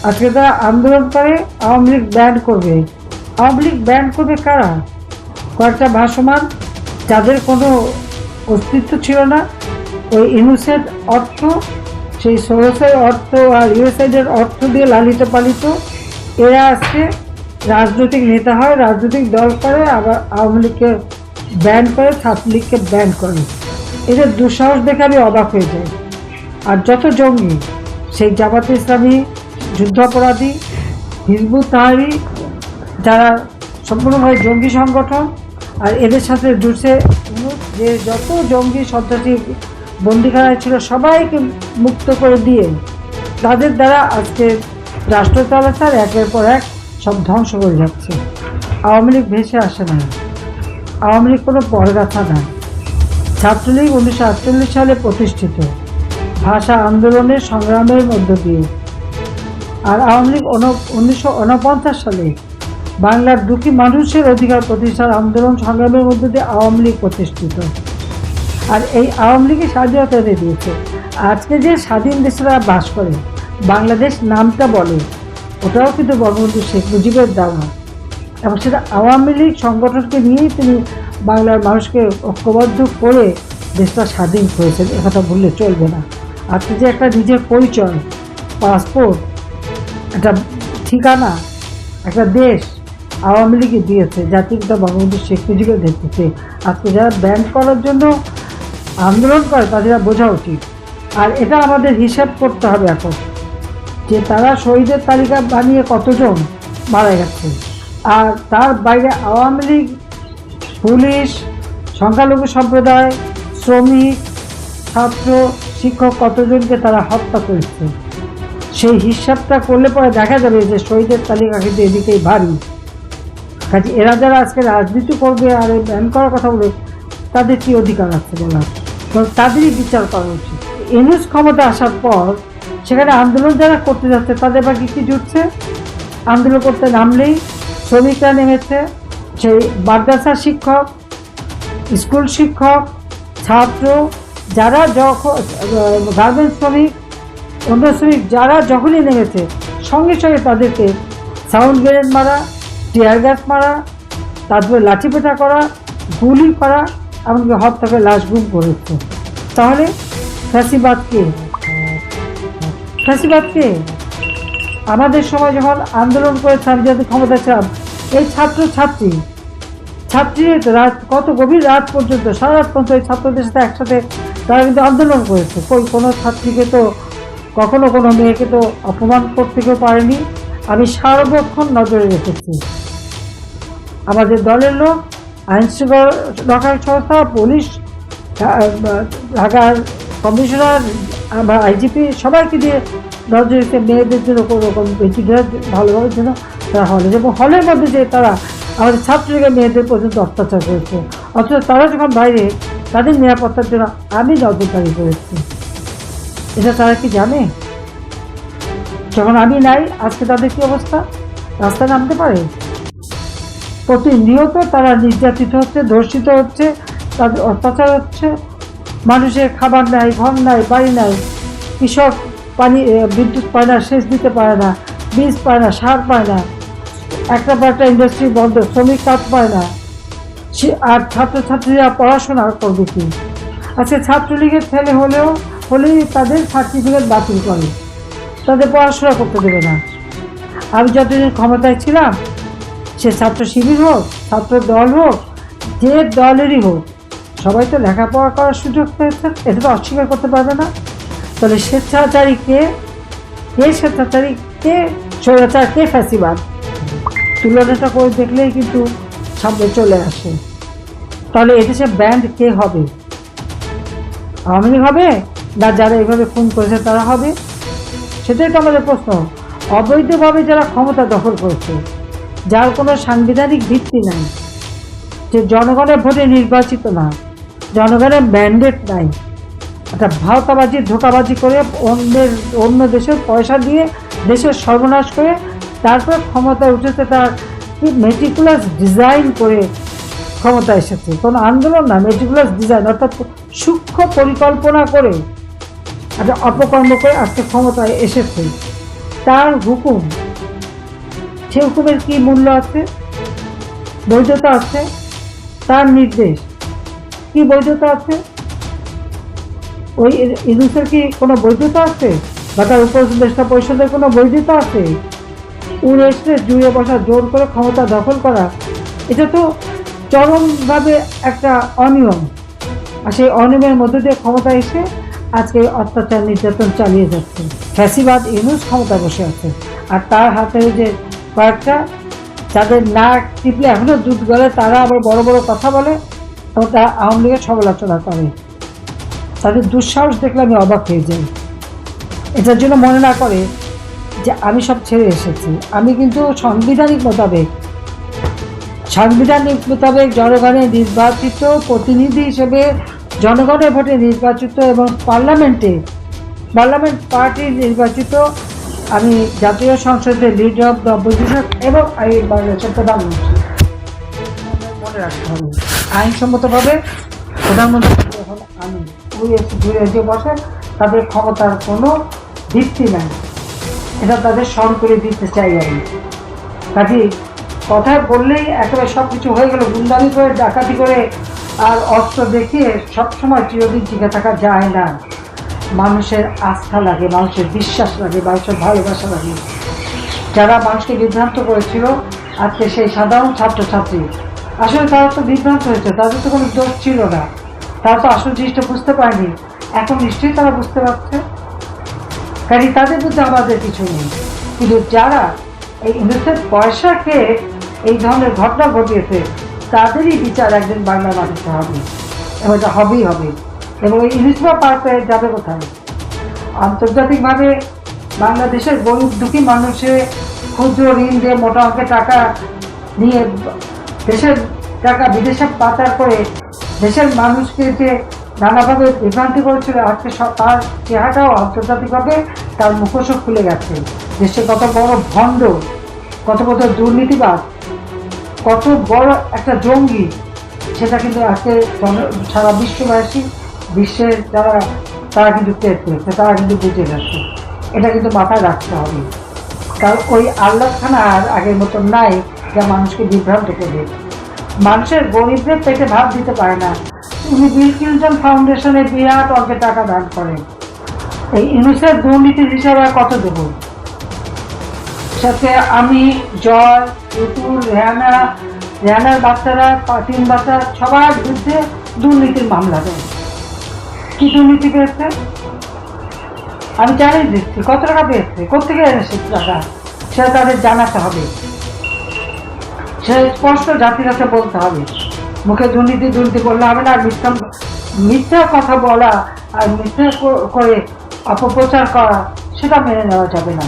আজকে তারা আন্দোলন করে আওয়ামী লীগ ব্যান করবে। আওয়ামী লীগ ব্যান করবে কারা? কয়েকটা ভাসমান যাদের কোনো অস্তিত্ব ছিল না, ওই ইউএসএর অর্থ, সেই সোরসের অর্থ আর ইউএসএর অর্থ দিয়ে লালিত পালিত এরা আজকে রাজনৈতিক নেতা হয়, রাজনৈতিক দল করে, আবার আওয়ামী লীগকে ব্যান করে, ছাত্রলীগকে ব্যান করে। এদের দুঃসাহস দেখে আমি অবাক হয়ে যাই। আর যত জঙ্গি, সেই জামাতে ইসলামী, যুদ্ধাপরাধী, হিজবুত তাহরীর, যারা সম্পূর্ণভাবে জঙ্গি সংগঠন, আর এদের সাথে জুড়ছে যে যত জঙ্গি সন্ত্রাসী বন্দিখানায় ছিল সবাইকে মুক্ত করে দিয়ে তাদের দ্বারা আজকে রাষ্ট্র চালাচার একের পর এক সব ধ্বংস করে যাচ্ছে। আওয়ামী লীগ ভেসে আসে না, আওয়ামী লীগ কোনো পরগাথা না। ছাত্রলীগ 1948 সালে প্রতিষ্ঠিত, ভাষা আন্দোলনের সংগ্রামের মধ্য দিয়ে। আর আওয়ামী লীগ 1949 সালে বাংলার দুঃখী মানুষের অধিকার প্রতিষ্ঠার আন্দোলন সংগ্রামের মধ্য দিয়ে আওয়ামী লীগ প্রতিষ্ঠিত। আর এই আওয়ামী লীগই স্বাধীনতা এনে দিয়েছে। আজকে যে স্বাধীন দেশেরা বাস করে, বাংলাদেশ নামটা বলে, ওটাও কিন্তু বঙ্গবন্ধু শেখ মুজিবের দেওয়া, এবং সেটা আওয়ামী লীগ সংগঠনকে নিয়েই তিনি বাংলার মানুষকে ঐক্যবদ্ধ করে দেশটা স্বাধীন করেছেন। একথা ভুললে চলবে না। আজকে যে একটা নিজের পরিচয়, পাসপোর্ট, একটা ঠিকানা, একটা দেশ আওয়ামী লীগই দিয়েছে, জাতির পিতা বঙ্গবন্ধু শেখ মুজিবের নেতৃত্বে। আজকে যারা ব্যান করার জন্য আন্দোলন করে তাদের বোঝা উচিত। আর এটা আমাদের হিসাব করতে হবে এখন, যে তারা শহীদের তালিকা বানিয়ে কতজন মারা গেছে, আর তার বাইরে আওয়ামী লীগ, পুলিশ, সংখ্যালঘু সম্প্রদায়, শ্রমিক, ছাত্র, শিক্ষক কতজনকে তারা হত্যা করেছে। সেই হিসাবটা করলে পরে দেখা যাবে যে শহীদের তালিকা কিন্তু এদিকেই ভারী। কাজে এরা যারা আজকে রাজনীতি করবে আর ব্যান করার কথা বলে, তাদের কি অধিকার আছে বলার? তাদেরই বিচার করা উচিত। ইউনূস ক্ষমতা আসার পর সেখানে আন্দোলন যারা করতে যাচ্ছে তাদের বাকি কি জুটছে? আন্দোলন করতে নামলেই শ্রমিকরা নেমেছে, সেই মাদ্রাসা শিক্ষক, স্কুল শিক্ষক, ছাত্র, যারা যখন গার্মেন্টস শ্রমিক, অন্য শ্রমিক, যারা যখনই নেমেছে সঙ্গে সঙ্গে তাদেরকে সাউন্ড গ্রেনেড মারা, টিয়ার গ্যাস মারা, তারপরে লাঠিপেটা করা, গুলি করা, এমনকি হত্যা করে লাশ গুম করেছে। তাহলে ফ্যাসিবাদকে আমাদের সময় যখন আন্দোলন করেছে, আমি যাদের ক্ষমতা ছিলাম, এই ছাত্রী রাত, কত গভীর রাত পর্যন্ত, সারা রাত পর্যন্ত এই ছাত্রদের সাথে একসাথে তারা কিন্তু আন্দোলন করেছে। কোনো ছাত্রীকে তো কখনো, কোনো মেয়েকে তো অপমান করতে কেউ পারেনি। আমি সার্বক্ষণ নজরে রেখেছি। আমাদের দলের লোক, আইন শৃঙ্খলা রক্ষার সংস্থা, পুলিশ, ঢাকার কমিশনার বা আইজিপি সবাইকে দিয়ে নজরে রেখে মেয়েদের জন্য কোনো রকম ভালোভাবে যেন তারা হলে, এবং হলের মধ্যে যে তারা আমাদের ছাত্রলীগের মেয়েদের পর্যন্ত অত্যাচার করেছে, অথচ তারা যখন বাইরে, তাদের নিরাপত্তার জন্য আমি নজরদারি করেছি। এটা তারা কি জানে? যখন আমি নাই, আজকে তাদের কি অবস্থা? রাস্তায় নামতে পারে? প্রতিনিয়ত তারা নির্যাতিত হচ্ছে, ধর্ষিত হচ্ছে, তাদের অত্যাচার হচ্ছে। মানুষের খাবার নাই, ঘর নাই, বাড়ি নাই, কৃষক বিদ্যুৎ পায় না, সেচ দিতে পারে না, বীজ পায় না, সার পায় না, একটা ইন্ডাস্ট্রি বন্ধ, শ্রমিক কাজ পায় না, আর ছাত্রছাত্রীরা পড়াশোনা করবে কি? আজকে ছাত্রলীগের ছেলে হলেই তাদের সার্টিফিকেট বাতিল করে, তাদের পড়াশোনা করতে দেবে না। আমি যতদিন ক্ষমতায় ছিলাম, সে ছাত্র শিবির হোক, ছাত্র দল হোক, যে দলেরই হোক, সবাই তো লেখাপড়া করার সুযোগ পেয়েছে, এটা তো অস্বীকার করতে পারবে না। তাহলে স্বেচ্ছাচারী কে? স্বেচ্ছাচারী কে? স্বৈরাচার কে? ফ্যাসিবাদ? তুলনাটা করে দেখলেই কিন্তু সামনে চলে আসে। তাহলে এদেশে ব্যান্ড কে হবে? আওয়ামী লীগ হবে, না যারা এইভাবে খুন করেছে তারা হবে? সেটাই তো আমাদের প্রশ্ন। অবৈধভাবে যারা ক্ষমতা দখল করেছে, যার কোনো সাংবিধানিক ভিত্তি নাই, যে জনগণের ভোটে নির্বাচিত না, জনগণের ম্যান্ডেট নাই, একটা ভাওতাবাজি, ধোঁকাবাজি করে অন্য দেশের পয়সা দিয়ে দেশের সর্বনাশ করে তারপর ক্ষমতায় উঠেছে, তার কি মেটিকুলাস ডিজাইন করে ক্ষমতা এসেছে। কোনো আন্দোলন না, মেটিকুলাস ডিজাইন, অর্থাৎ সূক্ষ্ম পরিকল্পনা করে একটা অপকর্ম করে আজকে ক্ষমতায় এসেছে। তার হুকুম, সে হুকুমের কি মূল্য আছে, বৈধতা আছে? তার নির্দেশ কি বৈধতা আছে? ওই ইউনূসের কি কোনো বৈধতা আছে, বা তার উপদেষ্টা পরিষদের কোনো বৈধতা আছে? উড়ে এসে জুড়ে বসা, জোর করে ক্ষমতা দখল করা, এটা তো চরমভাবে একটা অনিয়ম। আর সেই অনিয়মের মধ্যে দিয়ে ক্ষমতা এসে আজকে অত্যাচার নির্যাতন চালিয়ে যাচ্ছে। ফ্যাসিবাদ ইউনূস ক্ষমতা বসে আছে, আর তার হাতে যে কয়েকটা, যাদের নাক টিপলে এখনো দুধ গলে, তারা আবার বড় বড় কথা বলে এবং তারা আওয়ামী লীগের সমালোচনা করে। তাদের দুঃসাহস দেখলে আমি অবাক হয়ে যাই। এটার জন্য মনে না করে যে আমি সব ছেড়ে এসেছি। আমি কিন্তু সাংবিধানিক মোতাবেক জনগণের নির্বাচিত প্রতিনিধি হিসেবে, জনগণের ভোটে নির্বাচিত এবং পার্লামেন্ট পার্টির নির্বাচিত, আমি জাতীয় সংসদের লিডার অব দ্য অপোজিশন এবং বাংলাদেশের প্রধানমন্ত্রী। মনে রাখতে হবে, আইনসম্মতভাবে প্রধানমন্ত্রী যখন আমি ঘুরে যে বসে, তাদের ক্ষমতার কোনো ভিত্তি নাই, এটা তাদের স্মরণ করে দিতে চাই আমি। কাজে কথায় বললেই একেবারে সব কিছু হয়ে গেল, গুন্ডামি করে, ডাকাতি করে আর অস্ত্র দেখিয়ে সবসময় চিরদিন টিকে থাকা যায় না। মানুষের আস্থা লাগে, মানুষের বিশ্বাস লাগে, মানুষের ভালোবাসা লাগে। যারা মানুষকে বিভ্রান্ত করেছিল, আজকে সেই সাধারণ ছাত্রছাত্রী, আসলে তারা তো বিভ্রান্ত হয়েছে, তাদের তো কোনো দোষ ছিল না, তারা তো আসল জিনিসটা বুঝতে পারেনি। এখন নিশ্চয়ই তারা বুঝতে পারছে, কারণ তাদের মধ্যে আমাদের কিছু নেই। কিন্তু যারা এই ইউনূসের পয়সা খেয়ে এই ধরনের ঘটনা ঘটিয়েছে, তাদেরই বিচার একদিন বাংলার মাটিতে হবে, এবং এটা হবেই হবে। এবং এই ইউনূসরা পার পেয়ে যাবে কোথায়? আন্তর্জাতিকভাবে বাংলাদেশের গরিব দুঃখী মানুষের ক্ষুদ্র ঋণ দিয়ে মোটা অঙ্কের টাকা নিয়ে দেশের টাকা বিদেশে পাচার করে দেশের মানুষকে যে নানাভাবে বিভ্রান্তি করেছিল, আজকে তার চেহারাটাও আন্তর্জাতিকভাবে তার মুখোশও খুলে গেছে। দেশে কত বড় ভণ্ড, কত বড় দুর্নীতিবাদ, কত বড় একটা জঙ্গি, সেটা কিন্তু আজকে সারা বিশ্বের যারা, তারা কিন্তু টের পেয়েছে, তারা কিন্তু বুঝে গেছে। এটা কিন্তু মাথায় রাখতে হবে। কারণ ওই আল্লাহখানা আর আগের মতো নাই যা মানুষকে বিভ্রান্ত করবে। মানুষের গরিবদের পেটে ভাত দিতে পারে না। উনি বিল ক্লিনটন ফাউন্ডেশনে বিরাট অঙ্কের টাকা দান করেন। এই ইউনূসের দুর্নীতির হিসাবে কত দেব? সাথে আমি, জয়, রুতুল, রেহানার বাচ্চারা, 3 বাচ্চা, সবার বিরুদ্ধে দুর্নীতির মামলা দেয়। কি দুর্নীতি পেয়েছে আমি জানিয়ে দিচ্ছি। কত টাকা পেয়েছে, কোথেকে এনেছে টাকা, সেটা তাদের জানাতে হবে, সেটা স্পষ্ট জাতির কাছে বলতে হবে। মুখে দুর্নীতি করলে হবে না। আর মিথ্যা কথা বলা আর মিথ্যা করে অপপ্রচার করা, সেটা মেনে নেওয়া যাবে না।